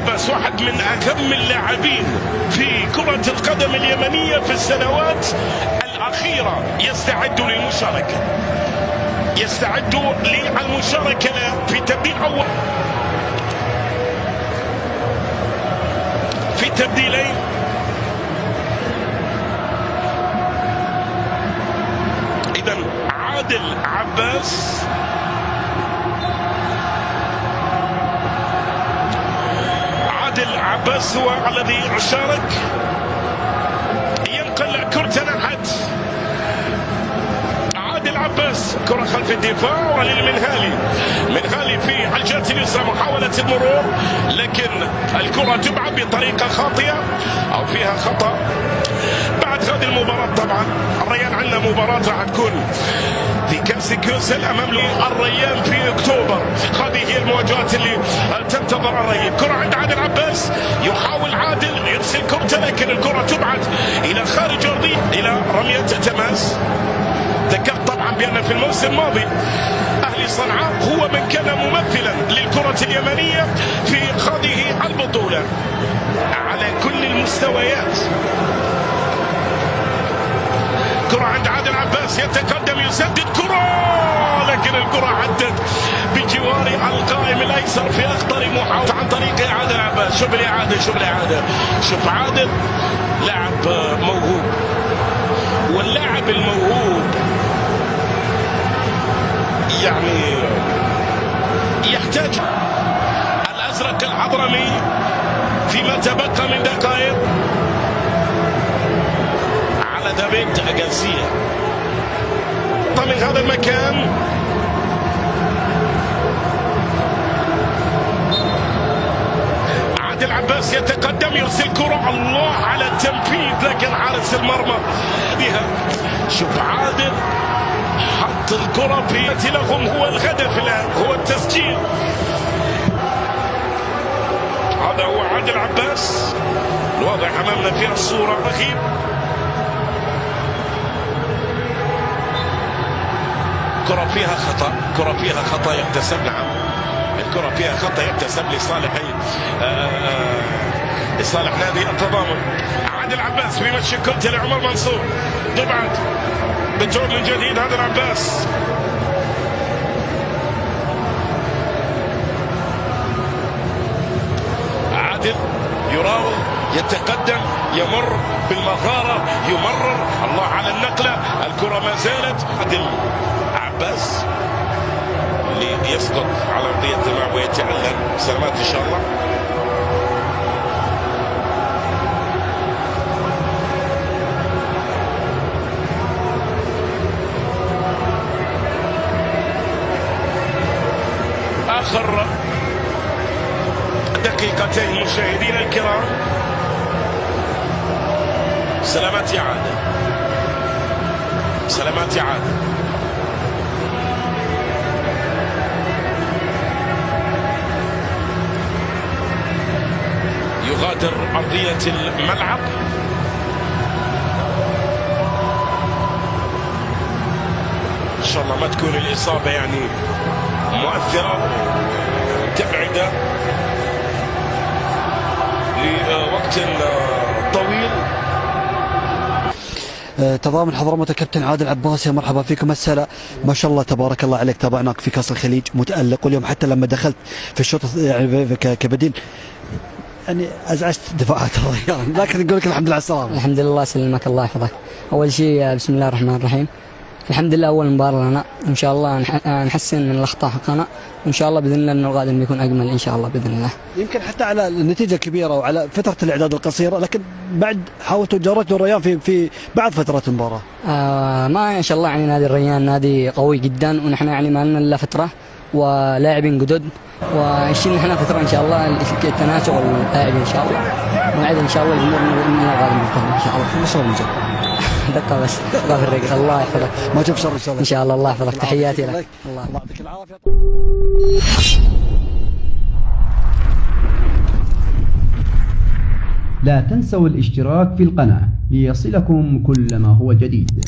العباس واحد من أهم اللاعبين في كرة القدم اليمنية في السنوات الأخيرة يستعد للمشاركة، يستعد للمشاركة في تبديل أول في تبديلين. إذن عادل عباس هو الذي شارك، ينقل كرة نحت عادل عباس، كرة خلف الدفاع وللمنهالي، منهالي في الجهة اليسرى محاولة المرور لكن الكرة تبعد بطريقة خاطئة أو فيها خطأ. بعد هذه المباراة طبعا الريان عندنا مباراة راح تكون في كأس كوسل أمام الريان في أكتوبر. هذه هي المواجهات اللي تنتظر الريان. كرة عند عادل عباس، يحاول عادل يرسل كرة لكن الكرة تبعد إلى خارج أرضية إلى رمية تماس. ذكرت طبعا بأن في الموسم الماضي أهلي صنعاء هو من كان ممثلا للكرة اليمنية في هذه البطولة على كل المستويات. كرة عند عادل عباس، يتقدم يسدد كرة لكن الكرة عدت بجوار القائم الايسر في اخطر محاولة عن طريق عادل عباس. شوف الاعاده، شوف الاعاده، شوف عادل لاعب موهوب، واللاعب الموهوب يعني يحتاج الازرق الحضرمي فيما تبقى من دقائق على دافيد غارسيا من هذا المكان. عادل عباس يتقدم يرسل كرة، الله على التنفيذ لكن حارس المرمى بها. شوف عادل حط الكرة في لهم، هو الهدف الآن هو التسجيل. هذا هو عادل عباس الواضح أمامنا في الصورة. رخيب كرة فيها خطأ، كرة فيها خطأ يحتسب، نعم الكرة فيها خطأ يحتسب لصالح نادي التضامن. عادل عباس بيمشي كرة لعمر منصور، تبعد بتعود من جديد عادل عباس. عادل يراوغ، يتقدم، يمر بالمغارة، يمرر، الله على النقلة، الكرة ما زالت. عادل عباس اللي يسقط على ارضيه الملعب ويتألم، سلامات ان شاء الله. اخر دقيقتين مشاهدينا الكرام، سلامات يا عادل، سلامات يا عادل. يغادر أرضية الملعب. إن شاء الله ما تكون الإصابة يعني مؤثرة تبعده لوقت طويل. تضامن حضرموت كابتن عادل عباس، يا مرحبا فيكم. السلام ما شاء الله تبارك الله عليك، تابعناك في كاس الخليج متألق، واليوم حتى لما دخلت في الشوط يعني كبديل يعني ازعجت دفاعات الريان، لكن نقول لك الحمد لله على السلامه. الحمد لله سلمك الله يحفظك. اول شيء بسم الله الرحمن الرحيم، الحمد لله اول مباراه لنا، ان شاء الله نحسن من الاخطاء حقنا، وان شاء الله باذن الله انه القادم بيكون اجمل ان شاء الله باذن الله. يمكن حتى على النتيجه الكبيره وعلى فتره الاعداد القصيره، لكن بعد حاولتوا جريتوا الريان في بعد فتره المباراه. ما شاء الله يعني نادي الريان نادي قوي جدا، ونحن يعني ما لنا الا فتره ولاعبين جدد، وعايشين نحن فتره ان شاء الله التناسق واللاعبين ان شاء الله، موعد ان شاء الله الجمهور من القادم ان شاء الله. ما شاء الله دقه بس دقه في الرجل. الله يحفظك، ما تشوف شر ان شاء الله. ان شاء الله الله يحفظك، تحياتي لك. الله يعطيك العافيه. لا تنسوا الاشتراك في القناة ليصلكم كل ما هو جديد.